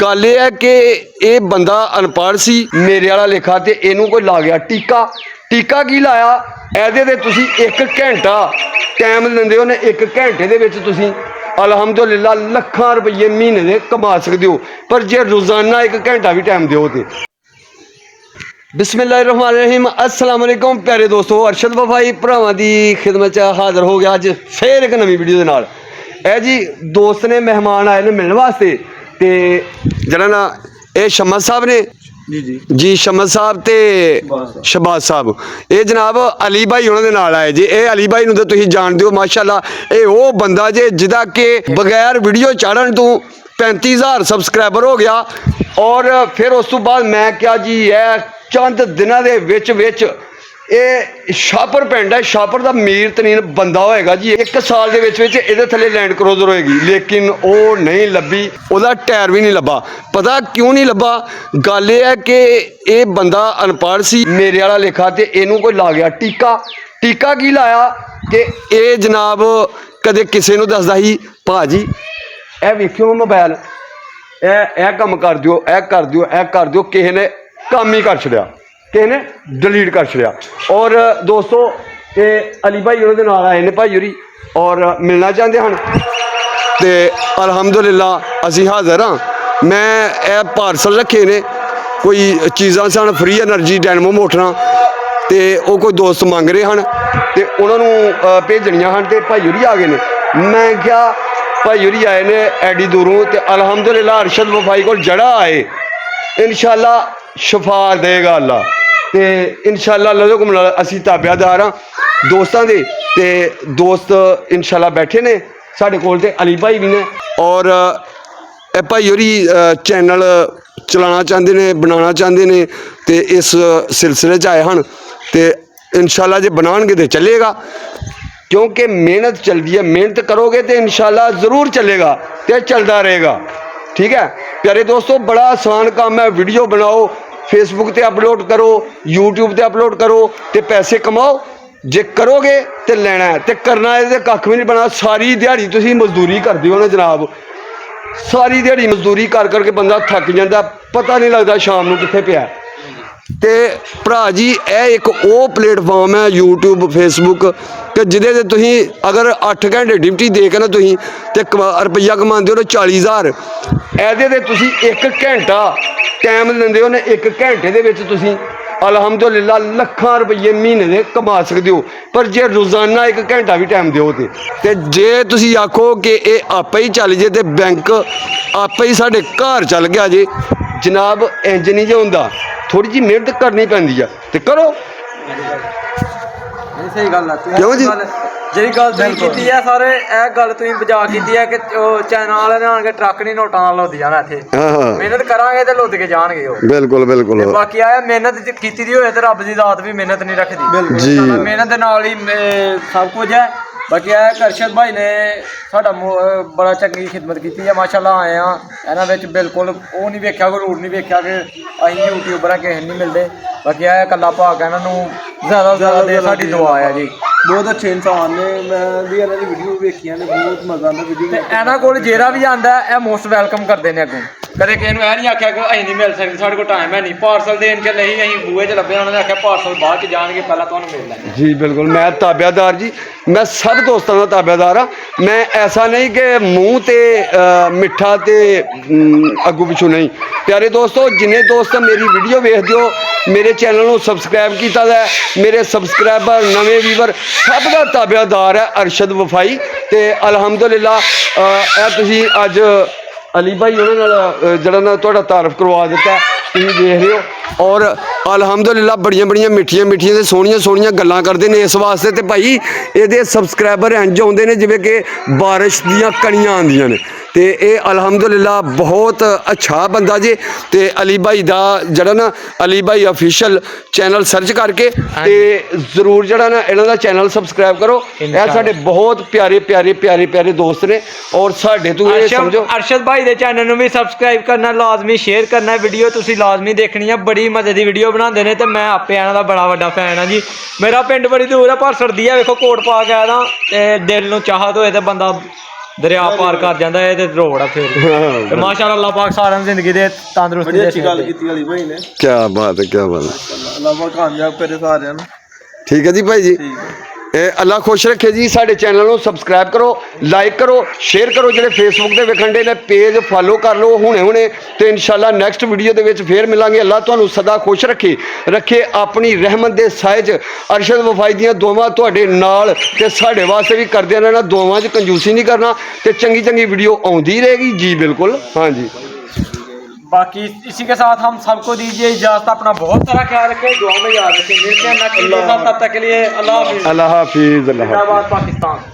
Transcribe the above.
गल यह है कि ये बंदा अनपढ़ सी मेरे वाला लेखा ते इनू कोई ला गया टीका। टीका की लाया एहदे तुसी 1 घंटा टाइम लेंदे हो ने 1 घंटे दे विच तुसी अलहमदुलिल्लाह लखां रुपये महीने दे कमा सकते हो। पर जे रोजाना 1 घंटा भी टाइम दो तो बिस्मिल्लाहिर्रहमानिर्रहीम अस्सलाम वालेकुम प्यारे दोस्तों, अरशद वफाई भरावां दी खिदमत हाज़र हो गया अज फिर एक नवी वीडियो के नाल। ए जी दोस्त ने मेहमान आए ने मिलने वास्ते ते जरा ना ये शम्मद साहब ने जी शम्मद साहब ते शहबाज साहब ये जनाब अली भाई उन्होंने नाल आए जी। ये अली भाई नूं ते तुसीं जानदे हो माशाअल्लाह ये वो बंदा जे जिदा के बगैर वीडियो चाढ़न तो 35,000 सबसक्राइबर हो गया। और फिर उस तो बाद मैं क्या जी है चंद दिनों के विच ये शाहपुर पिंड है, शाहपुर का मीर तरीन बंदा होएगा जी। 1 साल के विच ये थले लैंड क्रूजर होएगी लेकिन वो नहीं लभी, वह टायर भी नहीं लभा। पता क्यों नहीं लभा? गल यह है कि ये बंदा अनपढ़ सी मेरे वाला लेखा ते इनू कोई ला गया टीका। टीका की लाया कि ये जनाब कदे किसी नूं दसदा ही भाजी ए वेखियो मोबाइल ए काम कर दिओ ए कर दिओ ए कर दिओ, किसी ने काम ही कर छड़िया, किसी ने डिलीट कर छड़िया। और दोस्तों ये अली भाई उन्होंने नाल आए ने भाई होरी और मिलना चाहते हैं तो अलहमदुलिल्लाह असी हाज़र हाँ। मैं ए पार्सल रखे ने कोई चीज़ां सन फ्री एनर्जी डायनमो मोटरां तो वो कोई दोस्त मंग रहे हैं तो उन्होंने भेजनियां हैं तो भाई होरी आ गए ने। मैं क्या भाई होरी आए ने एडी दूरों तो अलहमदुलिल्लाह अरशद वफाई को जड़ा आए इंशाअल्लाह शफा देगा अल्लाह तो इंशाअल्लाह लजोकुम असी ताबेदार हाँ दोस्तों के ते दोस्त इंशाअल्लाह बैठे ने साढ़े कोल ते अली भाई भी ने। और भाई होरी चैनल चलाना चाहते ने बनाना चाहते ने तो इस सिलसिले च आए हैं तो इंशाअल्लाह जे बनाएंगे तो चलेगा क्योंकि मेहनत चलती है, मेहनत करोगे तो इंशाअल्लाह ज़रूर चलेगा तो चलता रहेगा। ठीक है प्यारे दोस्तों, बड़ा आसान काम है। वीडियो बनाओ फेसबुक ते अपलोड करो, यूट्यूब ते अपलोड करो तो पैसे कमाओ। जे करोगे तो लेना है तो करना है तो कख भी नहीं बना। सारी दिहाड़ी तुसीं मजदूरी करदे हो ना जनाब, सारी दिहाड़ी मजदूरी कर करके बंदा थक जाता, पता नहीं लगता शाम नूं कित्थे पिया। ते भरा जी यह एक वो प्लेटफॉर्म है यूट्यूब फेसबुक कि जिदे तुसीं अगर 8 घंटे ड्यूटी दे के ना तुसीं ते रुपया कमाते हो 40,000 एहदे तुसीं 1 घंटा टाइम लेंदे हो ने 1 घंटे दे विच तुसीं अलहमदुलिल्लाह लखां रुपये महीने दे कमा सकते हो। पर जे रोजाना 1 घंटा भी टाइम दो तो जे तुसीं आखो कि ये आपे ही चल जे तो बैंक आपे ही साढ़े घर चल गया जे जनाब, इंज नहीं जो होंदा, थोड़ी जी मेहनत करनी पैंदी है तो करो। सही गल है क्यों जी जी गल की है सारे यह गल तुम बजा की है कि चाइना वाले ने आके ट्रक नहीं नोटा नाल लुध जाना इत्थे। मेहनत करांगे तो लुध के जाणगे ओ। बिल्कुल बिल्कुल बाकी आया मेहनत कीती दी होए ते रब दी जात भी मेहनत नहीं रखदी जी। मेहनत दे नाल ही सब कुछ है। बाकी आया अरशद भाई ने साडा बड़ा चंगी खिदमत की है माशाअल्लाह। आए हाँ इन्हां विच बिल्कुल वो नहीं वेख्या कोई रूट नहीं वेख्या कि असीं यूट्यूबर किसी नहीं मिलते। बाकी आया कल्ला भाग इन्हां ज़्यादा ज़्यादा दे साडी दुआ है जी। बहुत अच्छे इंसान ने, मैं भी इन्हां दी वीडियो वेखियां ने, बहुत मज़ा आंदा वीडियो। इन्हां कोल जेड़ा भी आंदा है मोस्ट वेलकम करते हैं। अगों कदे किसी नूं नहीं आख्या कि असीं नहीं मिल सकते, साढ़े कोल टाइम है नहीं। पार्सल देन चले ही असीं बूहे च लभे, उन्होंने आख्या पार्सल बाद च जाणगे पहला तुहानूं मिल लैंगे जी। बिल्कुल मैं ताबेदार जी, मैं सब दोस्तों का ताबेदार हाँ। मैं ऐसा नहीं कि मूँह ते मिठा ते अगू पिछू नहीं। प्यारे दोस्तों जिन्हें दोस्त मेरी वीडियो वेखदे हो मेरे चैनल को सबसक्राइब किया है, मेरे सबसक्राइबर नवे व्यूवर सब का ताबेदार है अरशद वफाई ते अलहमदुलिल्लाह तुसीं अज अली भाई उन्होंने जरा ना तुहाडा तारफ करवा दिता तुसीं देख रहे हो। और अलहमदुलिल्लाह बड़ियां बड़ियां मिठियां मिठियां ते सोहणियां सोहणियां गल्लां करदे ने इस वास्ते ते भाई ये सबसक्राइबर इंज आउंदे ने जिवें कि बारिश दियां कणियां आंदियां ने ते ये अलहमदुलिल्लाह बहुत अच्छा बंदा जे। ते अली भाई दा जरा ना अली भाई ऑफिशियल चैनल सर्च करके ते जरूर जरा ना इन्हां दा चैनल सबसक्राइब करो। ये साडे बहुत प्यारे प्यारे प्यारे प्यारे दोस्त ने और साडे तो ये समझो अरशद भाई दे चैनल नूं भी सबसक्राइब करना लाजमी, शेयर करना, वीडियो तुसीं लाजमी देखनी है। बड़ी मजे की वीडियो बनाते हैं तो मैं आपे इन्हां दा बड़ा वड्डा फैन हाँ जी। मेरा पिंड बड़ी दूर है पर सर्दी है वेखो कोट पा के आया ते दिल नूं चाहत होए तो बंदा ਦਰਿਆ ਪਾਰ ਕਰ ਜਾਂਦਾ ਇਹ ਤੇ ਰੋਡ ਆ ਫਿਰ ਤੇ ਮਾਸ਼ਾਅੱਲਾ ਅੱਲਾਹ ਪਾਕ ਸਾਰਿਆਂ ਨੂੰ ਜ਼ਿੰਦਗੀ ਦੇ ਤੰਦਰੁਸਤੀ ਦੇ ਅੱਛੀ ਗੱਲ ਕੀਤੀ ਵਾਲੀ ਭਾਈ ਨੇ ਕੀ ਬਾਤ ਹੈ ਕੀ ਬਾਤ ਹੈ ਅੱਲਾਹ ਪਾਕ ਕਾਮਯਾਬ ਕਰੇ ਸਾਰਿਆਂ ਨੂੰ ਠੀਕ ਹੈ ਜੀ ਭਾਈ ਜੀ ਅੱਲਾ ਖੁਸ਼ ਰੱਖੇ ਜੀ ਸਾਡੇ ਚੈਨਲ ਨੂੰ ਸਬਸਕ੍ਰਾਈਬ ਕਰੋ ਲਾਈਕ ਕਰੋ ਸ਼ੇਅਰ ਕਰੋ ਜਿਹੜੇ ਫੇਸਬੁੱਕ ਤੇ ਵੇਖਣ ਦੇ ਨੇ ਪੇਜ ਫਾਲੋ ਕਰ ਲਓ ਹੁਣੇ ਤੇ ਇਨਸ਼ਾਅੱਲਾ ਨੈਕਸਟ ਵੀਡੀਓ ਦੇ ਵਿੱਚ ਫੇਰ ਮਿਲਾਂਗੇ ਅੱਲਾ ਤੁਹਾਨੂੰ ਸਦਾ ਖੁਸ਼ ਰੱਖੇ ਆਪਣੀ ਰਹਿਮਤ ਦੇ ਸਾਏ 'ਚ ਅਰਸ਼ਦ ਵਫਾਈ ਦੀਆਂ ਦੁਆਵਾਂ ਤੁਹਾਡੇ ਨਾਲ ਤੇ ਸਾਡੇ ਵਾਸਤੇ ਵੀ ਕਰਦੇ ਰਹਿਣਾ ਦੁਆਵਾਂ 'ਚ ਕੰਜੂਸੀ ਨਹੀਂ ਕਰਨਾ ਤੇ ਚੰਗੀ ਵੀਡੀਓ ਆਉਂਦੀ ਰਹੇਗੀ जी बिल्कुल हाँ जी बाकी इसी के साथ हम सबको दीजिए इजाजत अपना बहुत सारा ख्याल रखें दुआ में याद रखें मिलते हैं नेक्स्ट वीडियो के साथ तब तक के लिए अल्लाह हाफिज अल्लाह हाफिज जिंदाबाद पाकिस्तान।